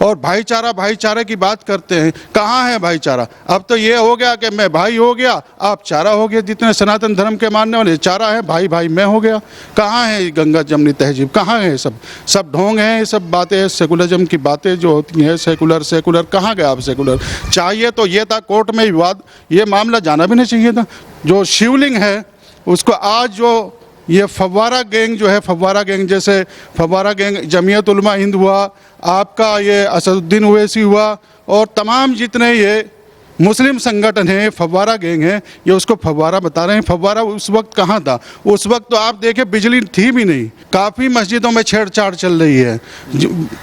और भाईचारा भाईचारे की बात करते हैं। कहाँ है भाईचारा? अब तो ये हो गया कि मैं भाई हो गया, आप चारा हो गया। जितने सनातन धर्म के मानने वाले चारा है, भाई भाई मैं हो गया। कहाँ है ये गंगा जमनी तहजीब? कहाँ है? सब ढोंग हैं, ये सब बातें, सेकुलरिज्म की बातें जो होती हैं। सेकुलर कहाँ गया आप? सेकुलर चाहिए तो ये था कोर्ट में विवाद, ये मामला जाना भी नहीं चाहिए था। जो शिवलिंग है उसको आज जो ये फव्वारा गैंग जो है, फव्वारा गैंग, जैसे फव्वारा गैंग जमीयत उलमा हिंद हुआ, आपका ये असदुद्दीन ओवैसी हुआ, और तमाम जितने ये मुस्लिम संगठन हैं, फव्वारा गैंग है, ये उसको फव्वारा बता रहे हैं। फव्वारा उस वक्त कहाँ था? उस वक्त तो आप देखें बिजली थी भी नहीं। काफ़ी मस्जिदों में छेड़छाड़ चल रही है,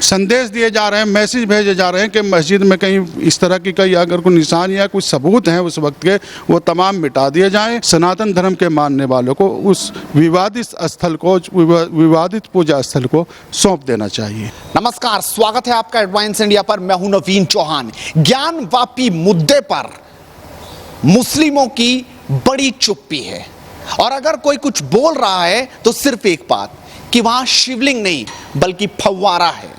संदेश दिए जा रहे हैं, मैसेज भेजे जा रहे हैं कि मस्जिद में कहीं इस तरह की कहीं अगर कोई निशान या कुछ सबूत हैं उस वक्त के, वो तमाम मिटा दिए जाएं। सनातन धर्म के मानने वालों को उस विवादित स्थल को, विवादित पूजा स्थल को सौंप देना चाहिए। नमस्कार, स्वागत है आपका एडवांस इंडिया पर। मैं हूं नवीन चौहान। ज्ञानवापी मुद्दे पर मुस्लिमों की बड़ी चुप्पी है, और अगर कोई कुछ बोल रहा है तो सिर्फ एक बात कि वहां शिवलिंग नहीं बल्कि फव्वारा है।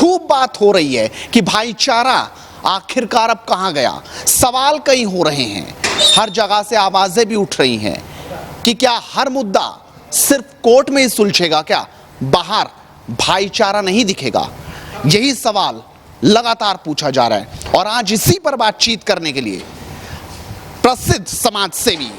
खूब बात हो रही है कि भाईचारा आखिरकार अब कहां गया। सवाल कई हो रहे हैं, हर जगह से आवाजें भी उठ रही हैं कि क्या हर मुद्दा सिर्फ कोर्ट में ही सुलझेगा? क्या बाहर भाईचारा नहीं दिखेगा? यही सवाल लगातार पूछा जा रहा है, और आज इसी पर बातचीत करने के लिए प्रसिद्ध समाज सेवी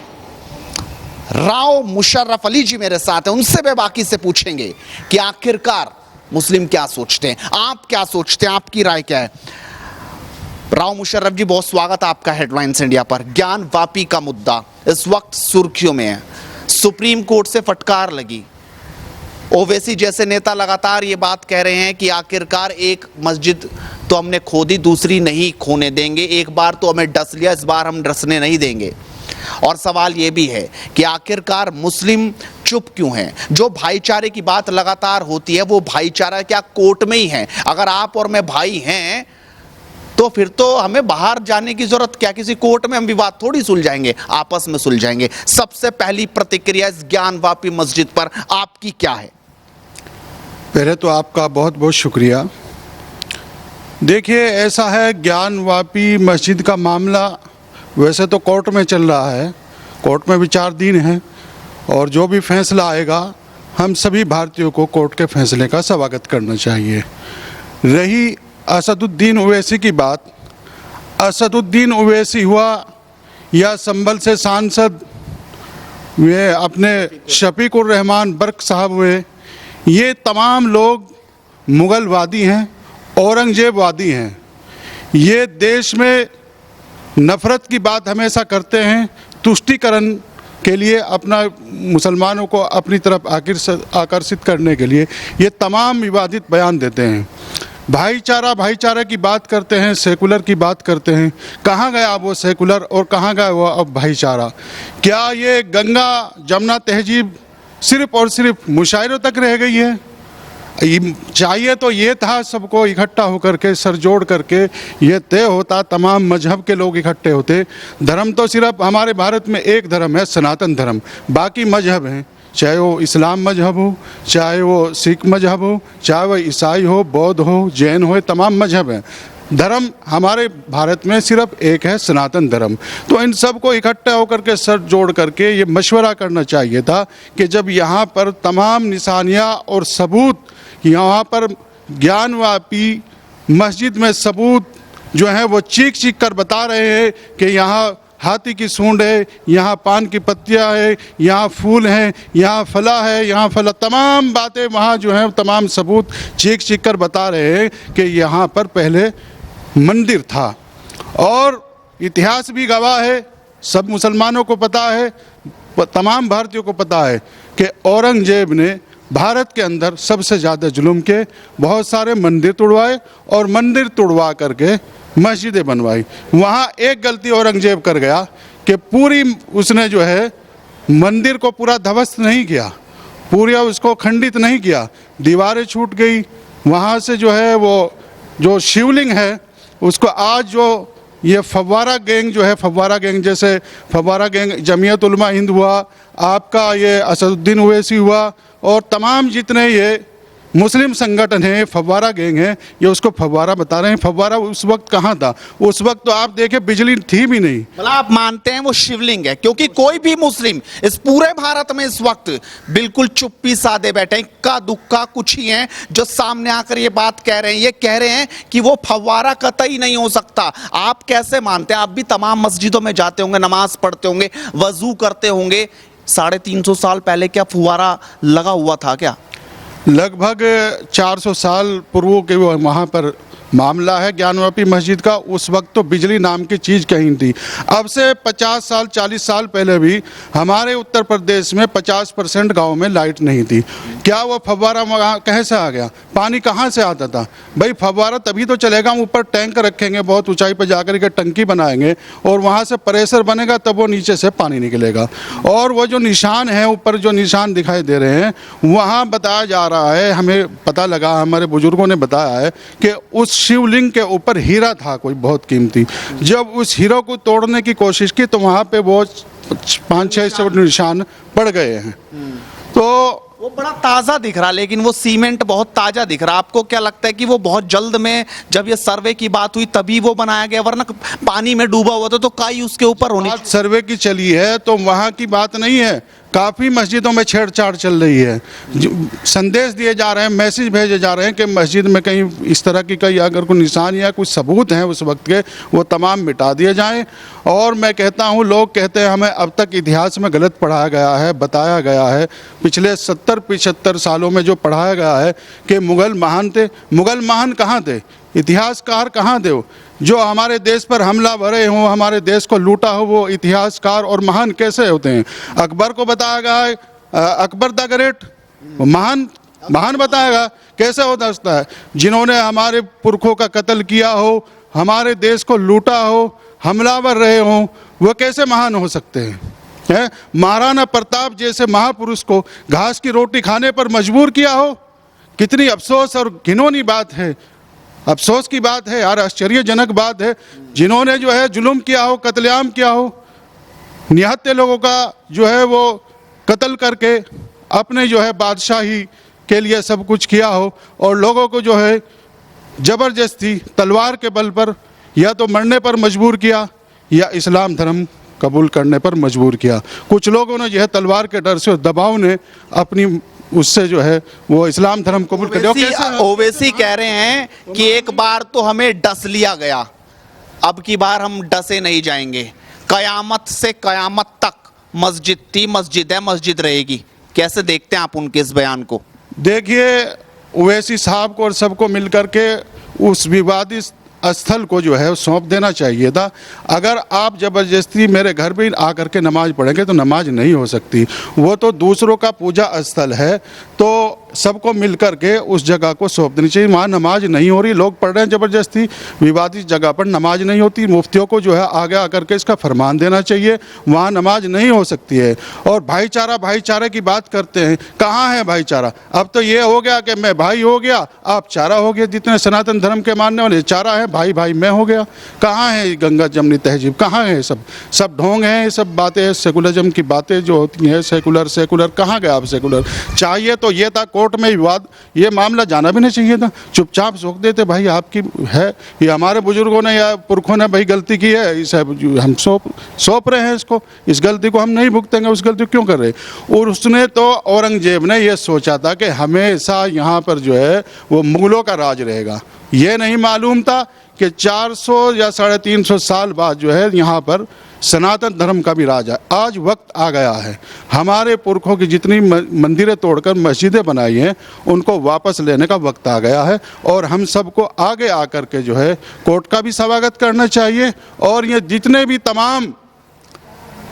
राव मुशर्रफ अली जी मेरे साथ हैं। उनसे वे बाकी से पूछेंगे कि आखिरकार मुस्लिम क्या सोचते हैं, आप क्या सोचते हैं, आपकी राय क्या है। राव मुशर्रफ जी, बहुत स्वागत आपका हेडलाइंस इंडिया पर। ज्ञानवापी का मुद्दा इस वक्त सुर्खियों में है। सुप्रीम कोर्ट से फटकार लगी। ओवैसी जैसे नेता लगातार ये बात कह रहे हैं कि आखिरकार एक मस्जिद तो हमने खोदी, दूसरी नहीं खोने देंगे। एक बार तो हमें डस लिया, इस बार हम डसने नहीं देंगे। और सवाल ये भी है कि आखिरकार मुस्लिम चुप क्यों हैं? जो भाईचारे की बात लगातार होती है, वो भाईचारा क्या कोर्ट में ही है? अगर आप और मैं भाई हैं तो फिर तो हमें बाहर जाने की जरूरत क्या? किसी कोर्ट में हम विवाद थोड़ी सुलझाएंगे, आपस में सुलझाएंगे। सबसे पहली प्रतिक्रिया इस ज्ञानवापी मस्जिद पर आपकी क्या है? पहले तो आपका बहुत बहुत शुक्रिया। देखिए, ऐसा है, ज्ञानवापी मस्जिद का मामला वैसे तो कोर्ट में चल रहा है, कोर्ट में विचाराधीन है, और जो भी फैसला आएगा हम सभी भारतीयों को कोर्ट के फैसले का स्वागत करना चाहिए। रही असदुद्दीन ओवैसी की बात, असदुद्दीन ओवैसी हुआ या संभल से सांसद वे अपने शफीकुर रहमान बर्क साहब हुए, ये तमाम लोग मुगलवादी हैं, औरंगजेबवादी हैं। ये देश में नफ़रत की बात हमेशा करते हैं, तुष्टीकरण के लिए, अपना मुसलमानों को अपनी तरफ आकर्षित करने के लिए ये तमाम विवादित बयान देते हैं। भाईचारा भाईचारे की बात करते हैं, सेकुलर की बात करते हैं। कहाँ गया वो सेकुलर और कहाँ गया वो अब भाईचारा? क्या ये गंगा जमुना तहजीब सिर्फ और सिर्फ मुशायरों तक रह गई है? चाहिए तो ये था सबको इकट्ठा होकर के, सर जोड़ करके ये तय होता, तमाम मजहब के लोग इकट्ठे होते। धर्म तो सिर्फ हमारे भारत में एक धर्म है, सनातन धर्म। बाकी मजहब हैं, चाहे वो इस्लाम मजहब हो, चाहे वो सिख मजहब हो, चाहे वो ईसाई हो, बौद्ध हो, जैन हो, तमाम मजहब हैं। धर्म हमारे भारत में सिर्फ एक है, सनातन धर्म। तो इन सब को इकट्ठा होकर के सर जोड़ करके ये मशवरा करना चाहिए था कि जब यहाँ पर तमाम निशानियाँ और सबूत, यहाँ पर ज्ञानवापी मस्जिद में सबूत जो है वो चीख चीख कर बता रहे हैं कि यहाँ हाथी की सूंड है, यहाँ पान की पत्तियाँ है, यहाँ फूल हैं, यहाँ फला है, यहाँ फला, तमाम बातें वहाँ जो है तमाम सबूत चीख चीख कर बता रहे हैं कि यहाँ पर पहले मंदिर था। और इतिहास भी गवाह है, सब मुसलमानों को पता है, तमाम भारतीयों को पता है कि औरंगजेब ने भारत के अंदर सबसे ज़्यादा जुल्म के बहुत सारे मंदिर तोड़वाए, और मंदिर तोड़वा करके मस्जिदें बनवाई। वहाँ एक गलती औरंगजेब कर गया कि पूरी उसने जो है मंदिर को पूरा ध्वस्त नहीं किया, पूरा उसको खंडित नहीं किया, दीवारें छूट गई। वहाँ से जो है वो जो शिवलिंग है उसको आज जो ये फव्वारा गैंग जो है, फव्वारा गैंग, जैसे फव्वारा गैंग जमीयत उलमा हिंद हुआ, आपका ये असदुद्दीन ओवैसी हुआ, और तमाम जितने ये मुस्लिम संगठन है, फव्वारा गैंग है, ये उसको फव्वारा बता रहे हैं। फव्वारा उस वक्त कहाँ था? उस वक्त तो आप देखे बिजली थी भी नहीं। मतलब आप मानते हैं वो शिवलिंग है? क्योंकि कोई भी मुस्लिम इस पूरे भारत में इस वक्त बिल्कुल चुप्पी साधे बैठे हैं। इक्का दुक्का कुछ ही हैं जो सामने आकर ये बात कह रहे हैं। ये कह रहे हैं कि वो फव्वारा कतई नहीं हो सकता। आप कैसे मानते हैं? आप भी तमाम मस्जिदों में जाते होंगे, नमाज पढ़ते होंगे, वजू करते होंगे। 350 साल पहले क्या फुव्वारा लगा हुआ था क्या? लगभग 400 साल पूर्व के वो वहाँ पर मामला है ज्ञानवापी मस्जिद का। उस वक्त तो बिजली नाम की चीज़ कहीं थी। अब से 50 साल 40 साल पहले भी हमारे उत्तर प्रदेश में 50% गाँव में लाइट नहीं थी। क्या वो फव्वारा वहाँ कैसे आ गया? पानी कहाँ से आता था? भाई फव्वारा तभी तो चलेगा, ऊपर टैंक रखेंगे, बहुत ऊंचाई पर जाकर के टंकी बनाएंगे और वहाँ से प्रेशर बनेगा, तब वो नीचे से पानी निकलेगा। और वो जो निशान है ऊपर, जो निशान दिखाई दे रहे हैं, वहाँ बताया जा रहा है, हमें पता लगा, हमारे बुजुर्गों ने बताया है कि उस शिवलिंग के ऊपर हीरा था कोई बहुत कीमती। जब उस हीरो को तोड़ने की कोशिश की तो वहाँ पे वो 5-6 निशान पड़ गए हैं। तो वो बड़ा ताज़ा दिख रहा, लेकिन वो सीमेंट बहुत ताज़ा दिख रहा। आपको क्या लगता है कि वो बहुत जल्द में, जब ये सर्वे की बात हुई तभी वो बनाया गया, वरना पानी में डूबा हुआ था तो काई उसके ऊपर होनी? बात सर्वे की चली है तो वहाँ की बात नहीं है। काफ़ी मस्जिदों में छेड़छाड़ चल रही है। संदेश दिए जा रहे हैं, मैसेज भेजे जा रहे हैं कि मस्जिद में कहीं इस तरह की कहीं अगर कोई निशान या कुछ सबूत हैं उस वक्त के, वो तमाम मिटा दिए जाएं। और मैं कहता हूं, लोग कहते हैं हमें अब तक इतिहास में गलत पढ़ाया गया है, बताया गया है। पिछले 70-75 सालों में जो पढ़ाया गया है कि मुग़ल महान थे। मुग़ल महान कहाँ थे? इतिहासकार कहाँ थे? जो हमारे देश पर हमला भरे हों, हमारे देश को लूटा हो, वो इतिहासकार और महान कैसे होते हैं? अकबर को बताया गया है, अकबर द ग्रेट महान बताया गया, कैसे हो सकता है? जिन्होंने हमारे पुरखों का कत्ल किया हो, हमारे देश को लूटा हो, हमलावर रहे हों, वो कैसे महान हो सकते हैं? महाराणा प्रताप जैसे महापुरुष को घास की रोटी खाने पर मजबूर किया हो, कितनी अफसोस और घिनौनी बात है। अफसोस की बात है यार, आश्चर्यजनक बात है। जिन्होंने जो है जुल्म किया हो, कत्लेआम किया हो, निहत्थे लोगों का जो है वो कत्ल करके अपने जो है बादशाही के लिए सब कुछ किया हो, और लोगों को जो है ज़बरदस्ती तलवार के बल पर या तो मरने पर मजबूर किया या इस्लाम धर्म कबूल करने पर मजबूर किया। कुछ लोगों ने जो है तलवार के डर से, दबाव ने अपनी उससे जो है वो इस्लाम धर्म कबूल कर लिया। ओवैसी कह रहे हैं कि एक बार तो हमें डस लिया गया, अब की बार हम डसे नहीं जाएंगे। कयामत से कयामत तक मस्जिद थी, मस्जिद है, मस्जिद रहेगी। कैसे देखते हैं आप उनके इस बयान को? देखिए, ओवैसी साहब को और सबको मिलकर के उस विवादित स्थल को जो है सौंप देना चाहिए था। अगर आप ज़बरदस्ती मेरे घर पे आकर के नमाज पढ़ेंगे तो नमाज नहीं हो सकती। वो तो दूसरों का पूजा स्थल है, तो सबको मिलकर के उस जगह को सौंप देनी चाहिए। वहाँ नमाज नहीं हो रही, लोग पढ़ रहे हैं ज़बरदस्ती, विवादित जगह पर नमाज नहीं होती। मुफ्तियों को जो है आगे आकर के इसका फरमान देना चाहिए, वहाँ नमाज नहीं हो सकती है। और भाईचारे की बात करते हैं, कहाँ है भाईचारा? अब तो ये हो गया कि मैं भाई हो गया, आप चारा हो गया। जितने सनातन धर्म के मानने वाले चारा है, भाई भाई मैं हो गया। कहाँ है गंगा जमनी तहजीब? कहाँ है? सब ढोंग हैं, ये सब बातें, सेकुलरिज्म की बातें जो होती हैं, सेकुलर कहाँ गया आप? सेकुलर चाहिए तो ये था कोर्ट में विवाद, ये मामला जाना भी नहीं चाहिए था। चुपचाप रोक देते, भाई आपकी है, ये हमारे बुजुर्गों ने या पुरखों ने भाई गलती की है, इसे हम सौंप रहे हैं इसको, इस गलती को हम नहीं भुगतेंगे, उस गलती को क्यों कर रहे? और उसने तो, औरंगजेब ने ये सोचा था कि हमेशा यहाँ पर जो है वो मुगलों का राज रहेगा। ये नहीं मालूम था कि 400 या 350 साल बाद जो है यहाँ पर सनातन धर्म का भी राज है। आज वक्त आ गया है, हमारे पुरखों की जितनी मंदिरें तोड़कर मस्जिदें बनाई हैं उनको वापस लेने का वक्त आ गया है। और हम सबको आगे आकर के जो है कोर्ट का भी स्वागत करना चाहिए, और ये जितने भी तमाम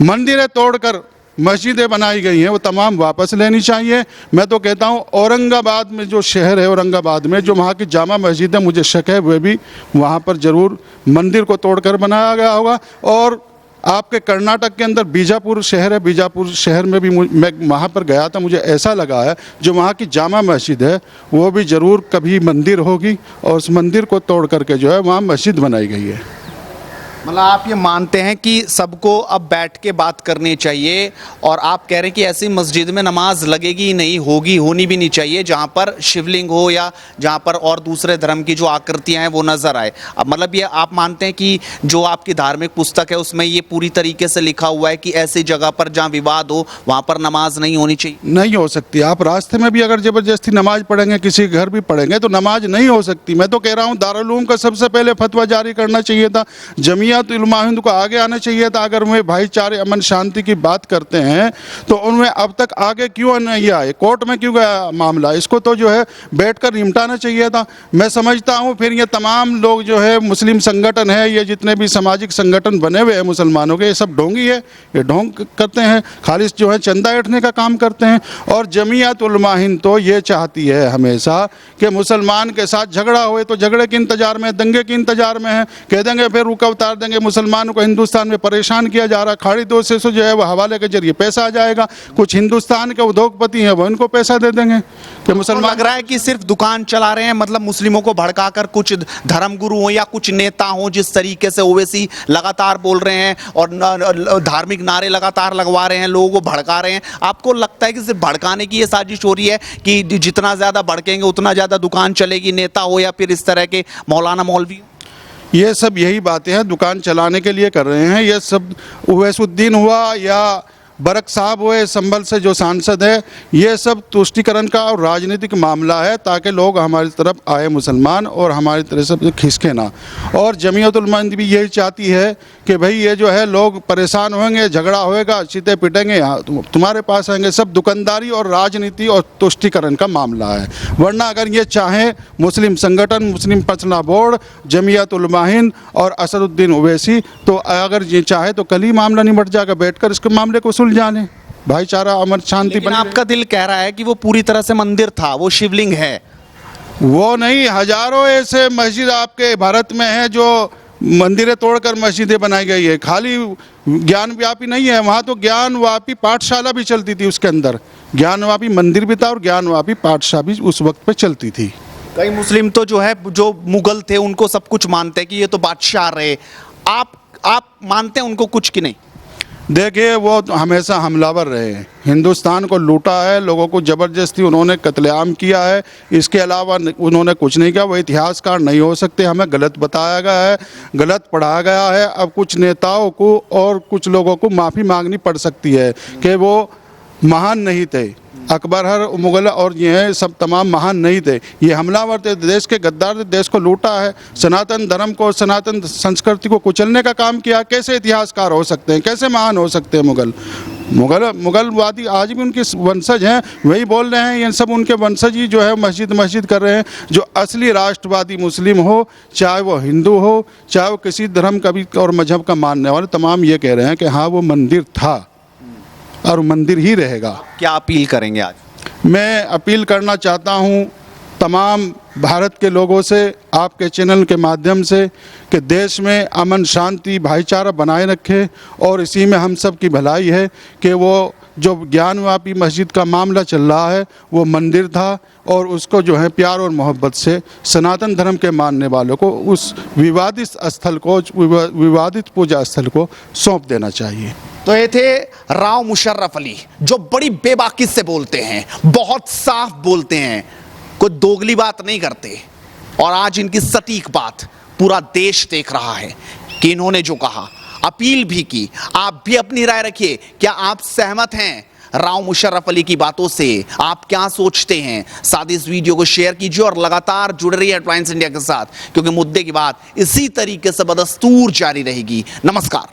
मंदिरें तोड़कर मस्जिदें बनाई गई हैं वो तमाम वापस लेनी चाहिए। मैं तो कहता हूँ औरंगाबाद में जो शहर है, औरंगाबाद में जो वहाँ की जामा मस्जिद है, मुझे शक है वे भी वहाँ पर ज़रूर मंदिर को तोड़कर बनाया गया होगा। और आपके कर्नाटक के अंदर बीजापुर शहर है, बीजापुर शहर में भी मैं वहाँ पर गया था, मुझे ऐसा लगा है जो वहाँ की जामा मस्जिद है वो भी ज़रूर कभी मंदिर होगी, और उस मंदिर को तोड़ करके जो है वहाँ मस्जिद बनाई गई है। मतलब आप ये मानते हैं कि सबको अब बैठ के बात करनी चाहिए, और आप कह रहे हैं कि ऐसी मस्जिद में नमाज लगेगी ही नहीं, होगी, होनी भी नहीं चाहिए जहां पर शिवलिंग हो या जहां पर और दूसरे धर्म की जो आकृतियां हैं वो नजर आए। अब मतलब ये आप मानते हैं कि जो आपकी धार्मिक पुस्तक है उसमें ये पूरी तरीके से लिखा हुआ है कि ऐसी जगह पर जहां विवाद हो वहां पर नमाज नहीं होनी चाहिए? नहीं हो सकती। आप रास्ते में भी अगर ज़बरदस्ती नमाज पढ़ेंगे, किसी के घर भी पढ़ेंगे, तो नमाज नहीं हो सकती। मैं तो कह रहा हूँ दारुल उलूम का सबसे पहले फतवा जारी करना चाहिए था, जमीयत उलमा हिंद को आगे आना चाहिए था। अगर वे भाईचारे अमन शांति की बात करते हैं तो उनमें अब तक आगे क्यों नहीं आए, कोर्ट में क्यों गया मामला, इसको तो जो है बैठकर निपटाना चाहिए था। मैं समझता हूँ फिर ये तमाम लोग जो है मुस्लिम संगठन है, ये जितने भी सामाजिक संगठन बने हुए हैं मुसलमानों के, ये सब ढोंगी है, ये ढोंग करते हैं, खालिस जो है चंदा ऐंठने का काम करते हैं। और जमीयत उलमा हिंद तो ये चाहती है हमेशा कि मुसलमान के साथ झगड़ा हुए तो झगड़े के इंतजार में, दंगे के इंतजार में है, कह देंगे फिर रुका उतार देंगे, मुसलमानों को हिंदुस्तान में परेशान किया जा रहा है, खाड़ी दोस्त से जो है वो हवाले के जरिए पैसा आ जाएगा, कुछ हिंदुस्तान के उद्योगपति हैं वो इनको पैसा दे देंगे कि मुसलमान लग रहा है कि सिर्फ दुकान चला रहे हैं, मतलब मुस्लिमों को भड़काकर कुछ धर्मगुरु हो या कुछ नेता हो, जिस तरीके से ओवैसी लगातार बोल रहे हैं और धार्मिक नारे लगातार लगवा रहे हैं, लोगों को भड़का रहे हैं। आपको लगता है कि सिर्फ भड़काने की ये साजिश हो रही है कि जितना ज्यादा भड़केंगे उतना ज्यादा दुकान चलेगी, नेता हो या फिर इस तरह के मौलाना मौलवी? ये सब यही बातें हैं, दुकान चलाने के लिए कर रहे हैं। ये सब उवैसुद्दीन हुआ या बरक साहब हुए संभल से जो सांसद है, ये सब तुष्टिकरण का और राजनीतिक मामला है ताकि लोग हमारी तरफ आए मुसलमान और हमारी तरफ से खिसके ना। और जमीयत उलमा हिंद भी यही चाहती है कि भाई ये जो है लोग परेशान होंगे, झगड़ा होएगा, चीते पिटेंगे, यहाँ तुम्हारे पास आएंगे, सब दुकानदारी और राजनीति और तुष्टिकरण का मामला है। वरना अगर ये चाहें मुस्लिम संगठन, मुस्लिम फैसला बोर्ड, जमीयत उलमा हिंद और असदुद्दीन ओवैसी, तो अगर ये चाहे तो कल ही मामला निपट जाएगा, बैठकर इसके मामले को जाने, भाईचारा अमन शांति बनी। आपका दिल कह रहा है कि वो पूरी तरह से मंदिर था, वो शिवलिंग है। वो नहीं, हजारों ऐसे मस्जिद आपके भारत में है जो मंदिरें तोड़कर मस्जिदें बनाई गई है। खाली ज्ञानव्यापी नहीं है, वहाँ तो ज्ञानव्यापी पाठशाला भी चलती थी, उसके अंदर ज्ञानव्यापी मंदिर भी था और ज्ञानव्यापी पाठशाला भी उस वक्त पे चलती थी। कई मुस्लिम तो जो है, जो मुगल थे, उनको सब कुछ मानते हैं कि ये तो बादशाह रहे। आप मानते हैं उनको कुछ कि नहीं? देखिए, वो हमेशा हमलावर रहे हैं, हिंदुस्तान को लूटा है, लोगों को ज़बरदस्ती उन्होंने कत्लेआम किया है, इसके अलावा उन्होंने कुछ नहीं किया। वो इतिहासकार नहीं हो सकते, हमें गलत बताया गया है, गलत पढ़ाया गया है। अब कुछ नेताओं को और कुछ लोगों को माफ़ी मांगनी पड़ सकती है कि वो महान नहीं थे, अकबर हर मुगल और ये सब तमाम महान नहीं थे, ये हमलावर थे, देश के गद्दार थे, देश को लूटा है, सनातन धर्म को, सनातन संस्कृति को कुचलने का काम किया। कैसे इतिहासकार हो सकते हैं, कैसे महान हो सकते हैं मुगलवादी? आज भी उनके वंशज हैं, वही बोल रहे हैं, ये सब उनके वंशज ही जो है मस्जिद कर रहे हैं। जो असली राष्ट्रवादी मुस्लिम हो, चाहे वो हिंदू हो, चाहे वो किसी धर्म का भी और मजहब का मानने वाले, तमाम ये कह रहे हैं कि हाँ वो मंदिर था और मंदिर ही रहेगा। क्या अपील करेंगे आज? मैं अपील करना चाहता हूँ तमाम भारत के लोगों से, आपके चैनल के माध्यम से, कि देश में अमन शांति भाईचारा बनाए रखें। और इसी में हम सब की भलाई है कि वो जो ज्ञानव्यापी मस्जिद का मामला चल रहा है वो मंदिर था, और उसको जो है प्यार और मोहब्बत से सनातन धर्म के मानने वालों को उस विवादित स्थल को, विवादित पूजा स्थल को सौंप देना चाहिए। तो ये थे राव मुशर्रफ अली, जो बड़ी बेबाकी से बोलते हैं, बहुत साफ बोलते हैं, कोई दोगली बात नहीं करते। और आज इनकी सटीक बात पूरा देश देख रहा है कि इन्होंने जो कहा, अपील भी की। आप भी अपनी राय रखिए, क्या आप सहमत हैं राव मुशर्रफ अली की बातों से? आप क्या सोचते हैं? साथ ही इस वीडियो को शेयर कीजिए और लगातार जुड़े रहिए हेडलाइंस इंडिया के साथ, क्योंकि मुद्दे की बात इसी तरीके से बदस्तूर जारी रहेगी। नमस्कार।